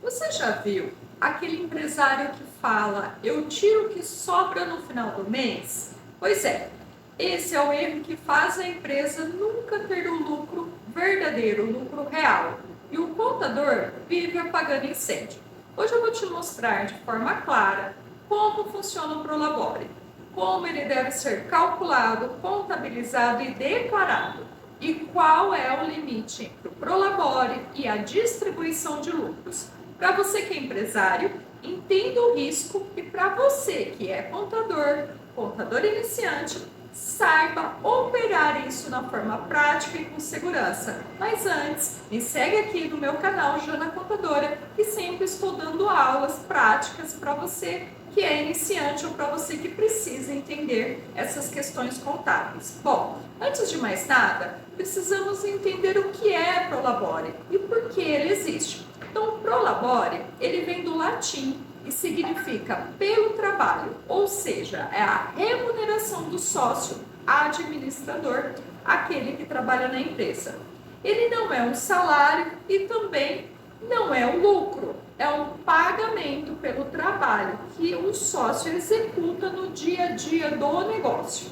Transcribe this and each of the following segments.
Você já viu aquele empresário que fala, eu tiro o que sobra no final do mês? Pois é, esse é o erro que faz a empresa nunca ter o lucro verdadeiro, o lucro real. E o contador vive apagando incêndio. Hoje eu vou te mostrar de forma clara como funciona o Prolabore, como ele deve ser calculado, contabilizado e declarado, e qual é o limite entre o Prolabore e a distribuição de lucros. Para você que é empresário, entenda o risco, e para você que é contador iniciante, saiba operar isso na forma prática e com segurança. Mas antes, me segue aqui no meu canal Jana Contadora, que sempre estou dando aulas práticas para você que é iniciante ou para você que precisa entender essas questões contábeis. Bom, antes de mais nada, precisamos entender o que é Prolabore e por que ele existe. Então, Prolabore, ele vem do latim e significa pelo trabalho, ou seja, é a remuneração do sócio administrador, aquele que trabalha na empresa. Ele não é um salário e também não é um lucro, é um pagamento pelo trabalho que o sócio executa no dia a dia do negócio.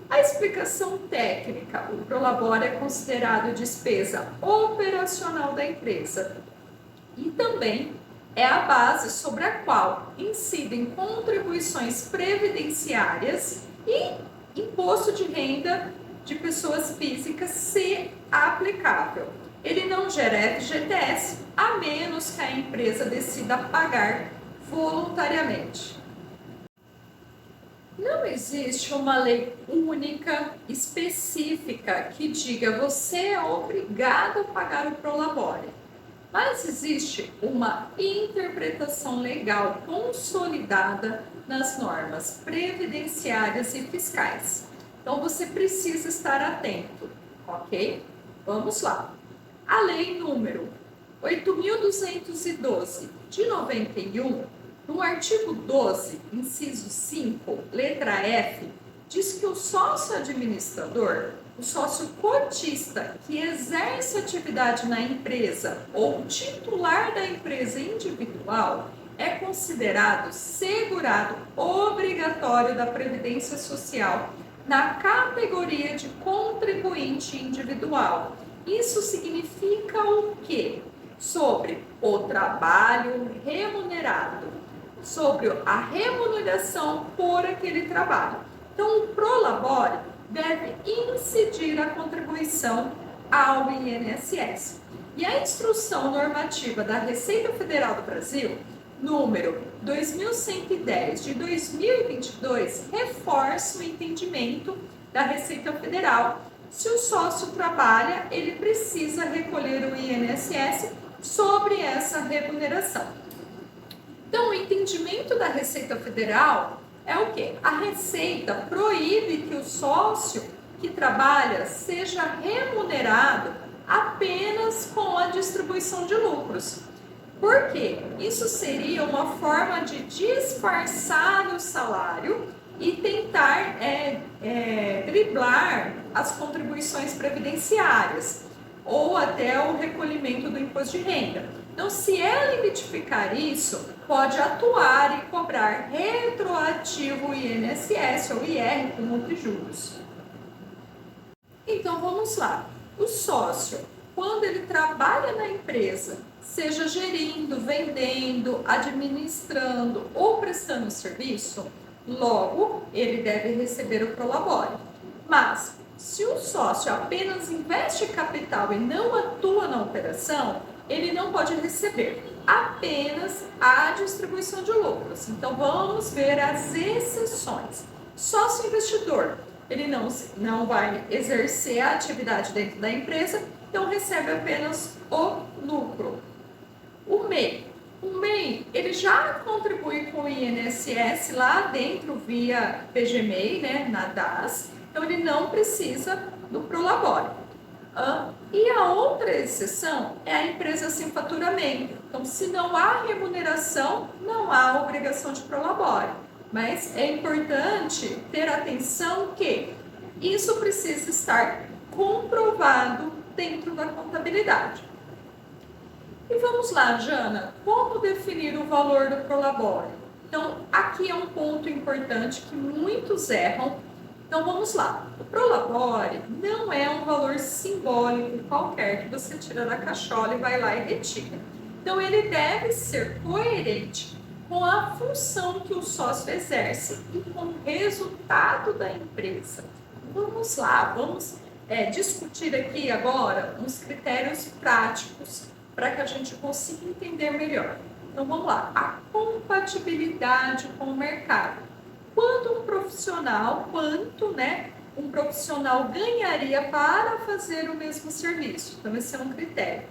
A explicação técnica, o Prolabore é considerado despesa operacional da empresa e também é a base sobre a qual incidem contribuições previdenciárias e imposto de renda de pessoas físicas, se aplicável. Ele não gera FGTS, a menos que a empresa decida pagar voluntariamente. Não existe uma lei única, específica, que diga você é obrigado a pagar o Prolabore. Mas existe uma interpretação legal consolidada nas normas previdenciárias e fiscais. Então você precisa estar atento, ok? Vamos lá. A lei número 8.212 de 91, no artigo 12, inciso 5, letra F, diz que o sócio administrador, o sócio cotista que exerce atividade na empresa ou titular da empresa individual é considerado segurado obrigatório da Previdência Social na categoria de contribuinte individual. Isso significa o quê? Sobre o trabalho remunerado, sobre a remuneração por aquele trabalho. Então, o Prolabore deve incidir a contribuição ao INSS. E a Instrução Normativa da Receita Federal do Brasil, número 2110 de 2022, reforça o entendimento da Receita Federal. Se o sócio trabalha, ele precisa recolher o INSS sobre essa remuneração. Então, o entendimento da Receita Federal é o quê? A Receita proíbe que o sócio que trabalha seja remunerado apenas com a distribuição de lucros. Por quê? Isso seria uma forma de disfarçar o salário e tentar driblar as contribuições previdenciárias ou até o recolhimento do imposto de renda. Então, se ela identificar isso, pode atuar e cobrar retroativo o INSS ou IR com multijuros. Então, vamos lá. O sócio, quando ele trabalha na empresa, seja gerindo, vendendo, administrando ou prestando serviço, logo, ele deve receber o Prolabore. Mas, se o sócio apenas investe capital e não atua na operação, ele não pode receber apenas a distribuição de lucros. Então, vamos ver as exceções. Sócio investidor, ele não vai exercer a atividade dentro da empresa, então recebe apenas o lucro. O MEI, ele já contribui com o INSS lá dentro via PGMEI, né, na DAS, então ele não precisa do Prolabore. E a outra exceção é a empresa sem faturamento. Então, se não há remuneração, não há obrigação de Prolabore. Mas é importante ter atenção que isso precisa estar comprovado dentro da contabilidade. E vamos lá, Jana, como definir o valor do prolabore? Então, aqui é um ponto importante que muitos erram. Então, vamos lá. O prolabore não é um valor simbólico qualquer que você tira da cachola e vai lá e retira. Então, ele deve ser coerente com a função que o sócio exerce e com o resultado da empresa. Vamos lá, vamos discutir aqui agora uns critérios práticos para que a gente consiga entender melhor. Então vamos lá, a compatibilidade com o mercado. Quanto um profissional ganharia para fazer o mesmo serviço? Então esse é um critério.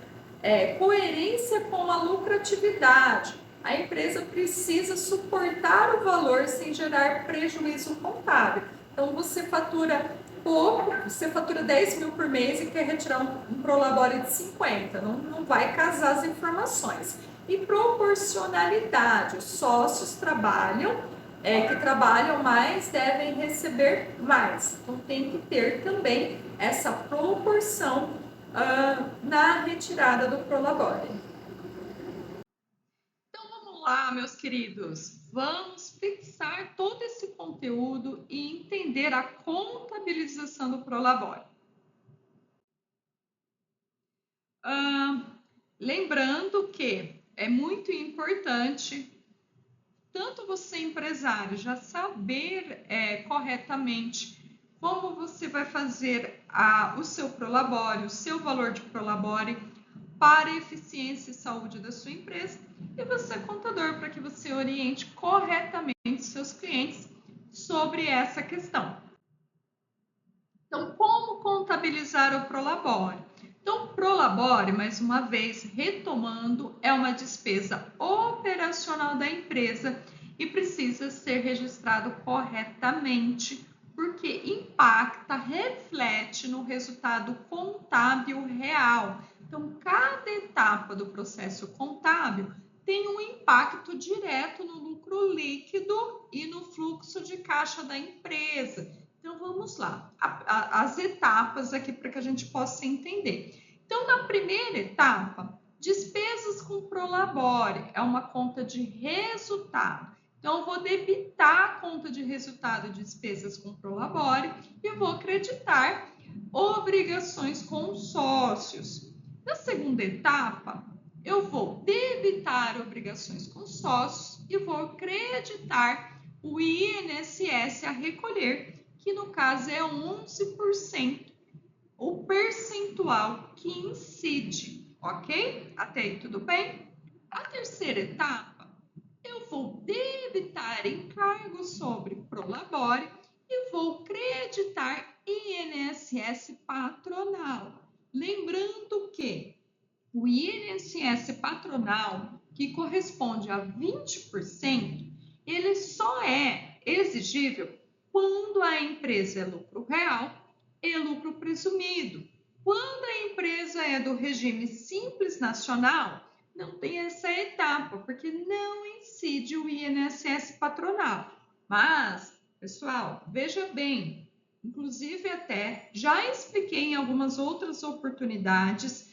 Coerência com a lucratividade. A empresa precisa suportar o valor sem gerar prejuízo contábil. Então você fatura pouco, você fatura 10 mil por mês e quer retirar um prolabore de 50, não vai casar as informações. E proporcionalidade, os sócios que trabalham mais devem receber mais. Então tem que ter também essa proporção na retirada do prolabore. Então vamos lá, meus queridos, vamos fixar todo esse conteúdo e entender a contabilização do prolabore. Lembrando que é muito importante tanto você, empresário, já saber corretamente como você vai fazer o seu prolabore, o seu valor de prolabore para a eficiência e saúde da sua empresa, e você, contador, para que você oriente corretamente seus clientes sobre essa questão. Então, como contabilizar o prolabore? Então, prolabore, mais uma vez, retomando, é uma despesa operacional da empresa e precisa ser registrado corretamente, porque impacta, reflete no resultado contábil real. Então, cada etapa do processo contábil tem um impacto direto no lucro líquido e no fluxo de caixa da empresa. Então, vamos lá, as etapas aqui para que a gente possa entender. Então, na primeira etapa, despesas com prolabore, é uma conta de resultado. Então, eu vou debitar a conta de resultado de despesas com prolabore e vou creditar obrigações com sócios. Na segunda etapa, eu vou debitar obrigações com sócios e vou creditar o INSS a recolher, que no caso é 11%, o percentual que incide, ok? Até aí tudo bem? A terceira etapa, eu vou debitar encargos sobre prolabore e vou creditar INSS patronal. Lembrando que o INSS patronal, que corresponde a 20%, ele só é exigível quando a empresa é lucro real e lucro presumido. Quando a empresa é do regime Simples Nacional, não tem essa etapa, porque não incide o INSS patronal. Mas, pessoal, veja bem, inclusive até já expliquei em algumas outras oportunidades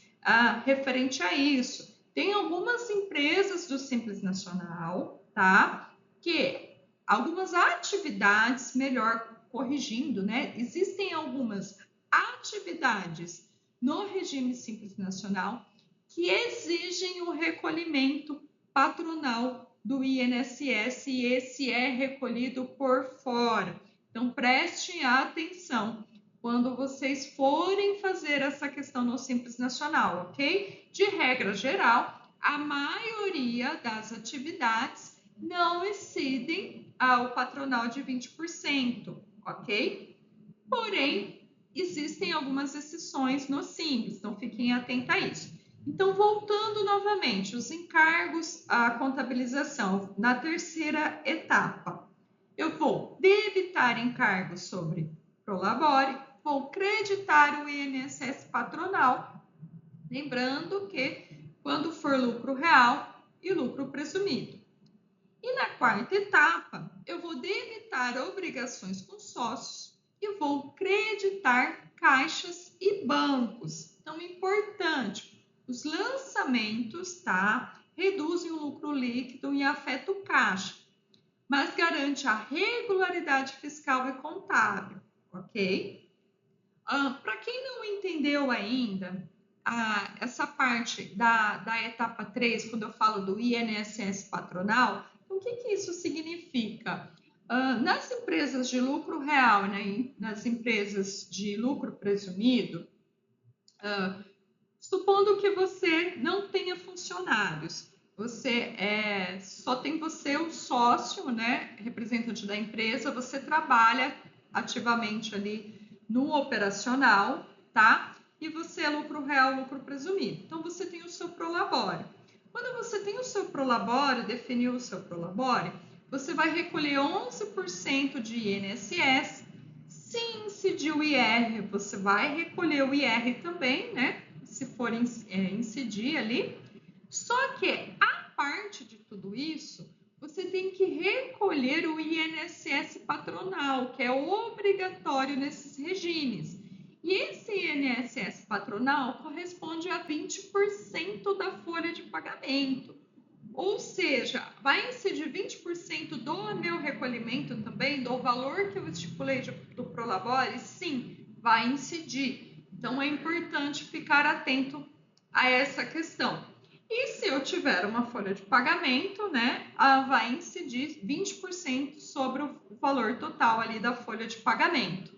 referente a isso. Tem algumas empresas do Simples Nacional, tá? Que algumas atividades, melhor corrigindo, né? Existem algumas atividades no regime Simples Nacional que exigem o recolhimento patronal do INSS e esse é recolhido por fora. Então, prestem atenção quando vocês forem fazer essa questão no Simples Nacional, ok? De regra geral, a maioria das atividades não excedem o patronal de 20%, ok? Porém, existem algumas exceções no Simples, então fiquem atentos a isso. Então, voltando novamente, os encargos, a contabilização, na terceira etapa, eu vou debitar encargos sobre prolabore, vou creditar o INSS patronal, lembrando que quando for lucro real e lucro presumido. E na quarta etapa, eu vou debitar obrigações com sócios e vou creditar caixas e bancos. Então, importante, Os lançamentos, tá, reduzem o lucro líquido e afetam o caixa, mas garante a regularidade fiscal e contábil, ok? Para quem não entendeu ainda, essa parte da etapa 3, quando eu falo do INSS patronal, então, o que isso significa? Nas empresas de lucro real, né, nas empresas de lucro presumido, supondo que você não tenha funcionários, você só tem você, o sócio, né, representante da empresa, você trabalha ativamente ali no operacional, tá? E você é lucro real, lucro presumido. Então você tem o seu prolabore. Quando você tem o seu prolabore, definiu o seu prolabore, você vai recolher 11% de INSS. Se incidir o IR, você vai recolher o IR também, né? Se for incidir ali. Só que, a parte de tudo isso, você tem que recolher o INSS patronal, que é obrigatório nesses regimes. E esse INSS patronal corresponde a 20% da folha de pagamento. Ou seja, vai incidir 20% do meu recolhimento também, do valor que eu estipulei do Prolabore? Sim, vai incidir. Então, é importante ficar atento a essa questão. E se eu tiver uma folha de pagamento, né, vai incidir 20% sobre o valor total ali da folha de pagamento.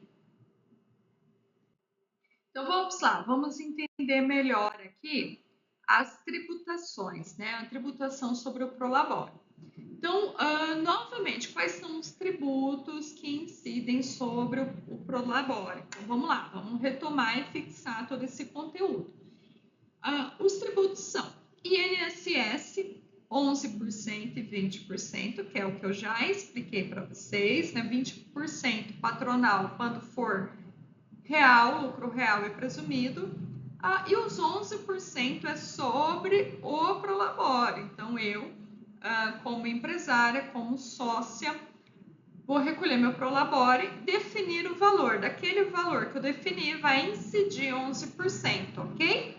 Então, vamos lá, vamos entender melhor aqui as tributações, né, a tributação sobre o Prolabore. Então, novamente, quais são os tributos que incidem sobre o Prolabore? Então, vamos lá, vamos retomar e fixar todo esse conteúdo. Os tributos são INSS, 11% e 20%, que é o que eu já expliquei para vocês, né? 20% patronal quando for real, lucro real e presumido, e os 11% é sobre o Prolabore. Então, eu, como empresária, como sócia, vou recolher meu Prolabore, definir o valor. Daquele valor que eu defini, vai incidir 11%, ok?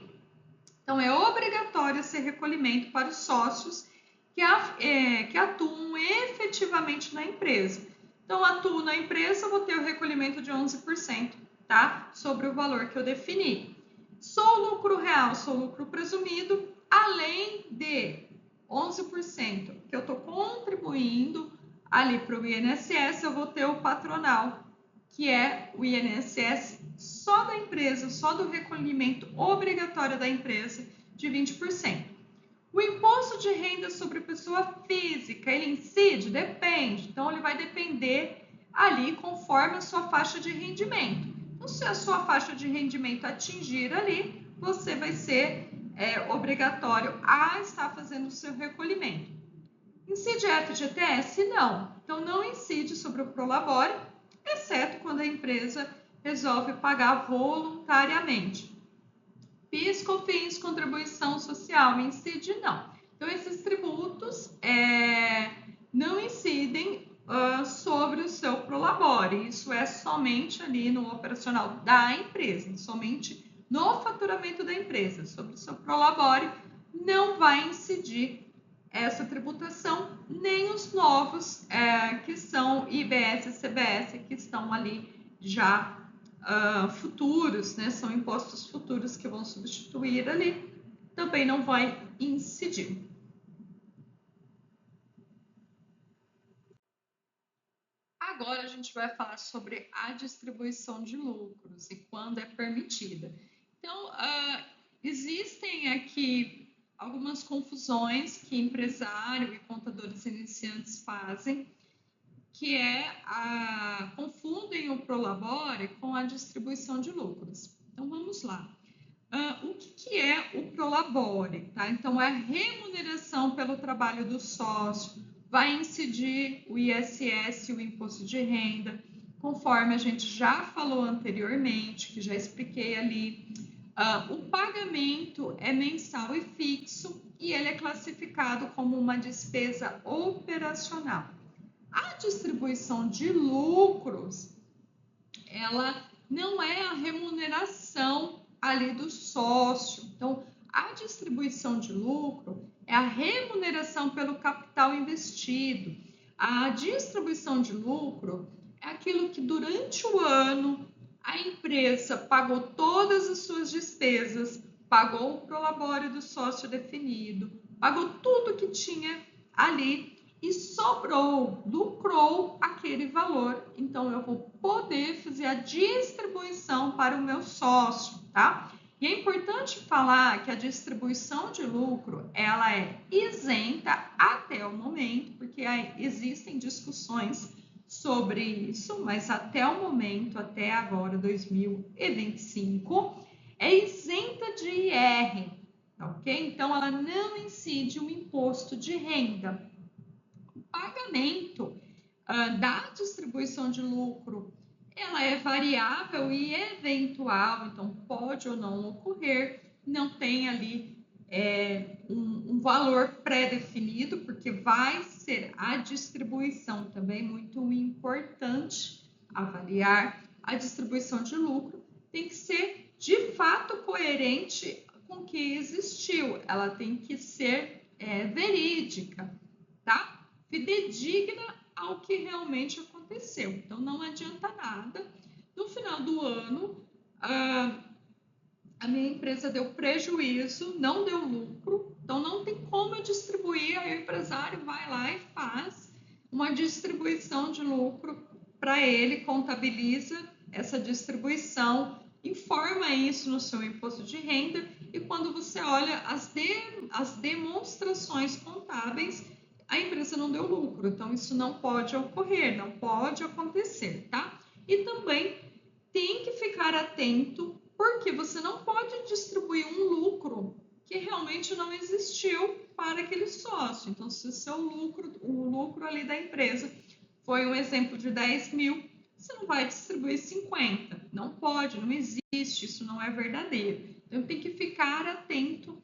Então, é obrigatório esse recolhimento para os sócios que atuam efetivamente na empresa. Então, atuo na empresa, vou ter o recolhimento de 11%, tá? Sobre o valor que eu defini. Sou lucro real, sou lucro presumido, além de 11% que eu estou contribuindo ali para o INSS, eu vou ter o patronal, que é o INSS só da empresa, só do recolhimento obrigatório da empresa de 20%. O imposto de renda sobre pessoa física, ele incide? Depende. Então, ele vai depender ali conforme a sua faixa de rendimento. Então, se a sua faixa de rendimento atingir ali, você vai ser obrigatório a estar fazendo o seu recolhimento. Incide FGTS? Não. Então, não incide sobre o Prolabore, exceto quando a empresa resolve pagar voluntariamente. PIS, COFINS, contribuição social, incide? Não. Então, esses tributos não incidem sobre o seu Prolabore. Isso é somente ali no operacional da empresa, somente no faturamento da empresa. Sobre o seu Prolabore, não vai incidir essa tributação, nem os novos que são IBS e CBS, que estão ali já futuros, né? São impostos futuros que vão substituir ali, também não vai incidir. Agora a gente vai falar sobre a distribuição de lucros e quando é permitida. Então, existem aqui algumas confusões que empresário e contadores iniciantes fazem, que confundem o Prolabore com a distribuição de lucros. Então, vamos lá. O que é o Prolabore? Tá? Então, é a remuneração pelo trabalho do sócio, vai incidir o ISS, o imposto de renda, conforme a gente já falou anteriormente, que já expliquei ali. O pagamento é mensal e fixo e ele é classificado como uma despesa operacional. A distribuição de lucros, ela não é a remuneração ali do sócio. Então, A distribuição de lucro é a remuneração pelo capital investido. A distribuição de lucro é aquilo que durante o ano a empresa pagou todas as suas despesas, pagou o prolabore do sócio definido, pagou tudo que tinha ali e sobrou, lucrou aquele valor. Então, eu vou poder fazer a distribuição para o meu sócio, tá? E é importante falar que a distribuição de lucro, ela é isenta até o momento, porque existem discussões sobre isso, mas até o momento, até agora, 2025, é isenta de IR, ok? Então, ela não incide o imposto de renda. O pagamento da distribuição de lucro, ela é variável e eventual, então pode ou não ocorrer, não tem ali um valor pré-definido, porque vai ser a distribuição também muito importante avaliar. A distribuição de lucro tem que ser de fato coerente com o que existiu, ela tem que ser verídica, tá? Fidedigna ao que realmente aconteceu. Então, não adianta nada. No final do ano, a minha empresa deu prejuízo, não deu lucro, então não tem como eu distribuir. Aí o empresário vai lá e faz uma distribuição de lucro para ele, contabiliza essa distribuição, informa isso no seu imposto de renda e quando você olha as demonstrações contábeis, a empresa não deu lucro, então isso não pode ocorrer, não pode acontecer, tá? E também tem que ficar atento, porque você não pode distribuir um lucro que realmente não existiu para aquele sócio. Então, se o seu lucro, o lucro ali da empresa foi um exemplo de 10 mil, você não vai distribuir 50. Não pode, não existe, isso não é verdadeiro. Então, tem que ficar atento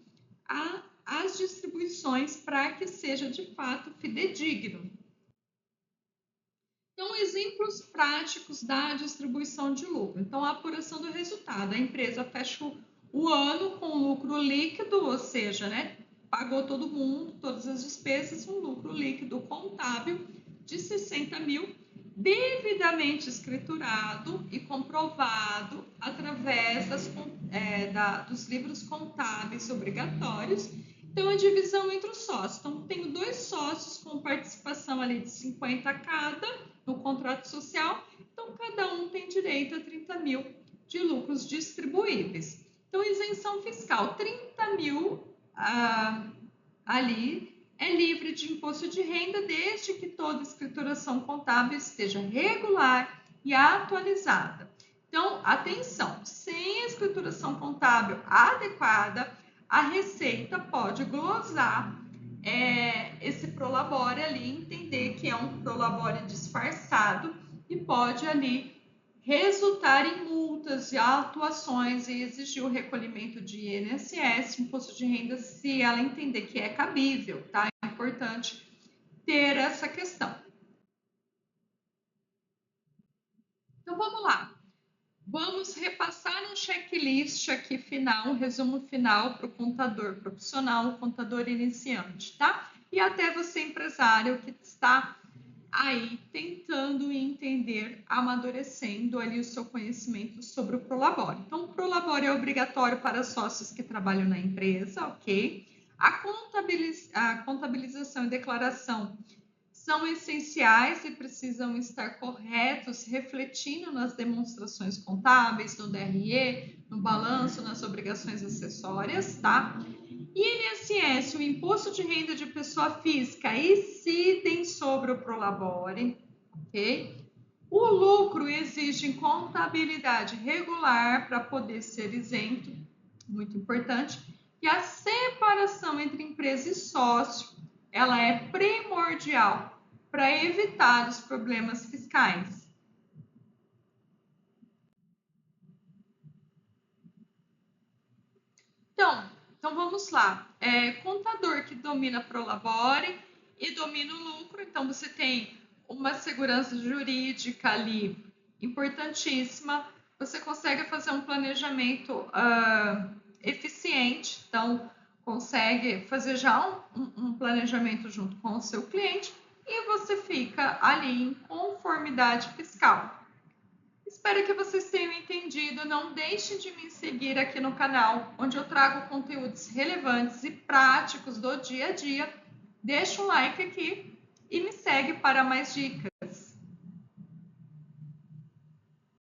às distribuições para que seja de fato fidedigno. Então, exemplos práticos da distribuição de lucro. Então, a apuração do resultado. A empresa fecha o ano com lucro líquido, ou seja, né, pagou todo mundo, todas as despesas, um lucro líquido contábil de 60 mil, devidamente escriturado e comprovado através dos livros contábeis obrigatórios. Então, a divisão entre os sócios. Então, tenho 2 sócios com participação ali de 50 cada no contrato social. Então, cada um tem direito a 30 mil de lucros distribuíveis. Então, isenção fiscal, 30 mil ali é livre de imposto de renda, desde que toda escrituração contábil esteja regular e atualizada. Então, atenção, sem a escrituração contábil adequada, a Receita pode glosar esse prolabore ali, entender que é um prolabore disfarçado e pode ali resultar em multas e autuações e exigir o recolhimento de INSS, imposto de renda, se ela entender que é cabível, tá? É importante ter essa questão. Então, vamos lá. Vamos repassar um checklist aqui final, um resumo final para o contador profissional, contador iniciante, tá? E até você, empresário, que está aí tentando entender, amadurecendo ali o seu conhecimento sobre o Prolabore. Então, o Prolabore é obrigatório para sócios que trabalham na empresa, ok? A contabilização e declaração são essenciais e precisam estar corretos, refletindo nas demonstrações contábeis, no DRE, no balanço, nas obrigações acessórias, tá? INSS, o imposto de renda de pessoa física, incidem sobre o Prolabore, ok? O lucro exige contabilidade regular para poder ser isento, muito importante. E a separação entre empresa e sócio, ela é primordial para evitar os problemas fiscais. Então vamos lá. Contador que domina Prolabore e domina o lucro, então você tem uma segurança jurídica ali importantíssima. Você consegue fazer um planejamento eficiente, então consegue fazer já um planejamento junto com o seu cliente e você fica ali em conformidade fiscal. Espero que vocês tenham entendido. Não deixem de me seguir aqui no canal, onde eu trago conteúdos relevantes e práticos do dia a dia. Deixa um like aqui e me segue para mais dicas.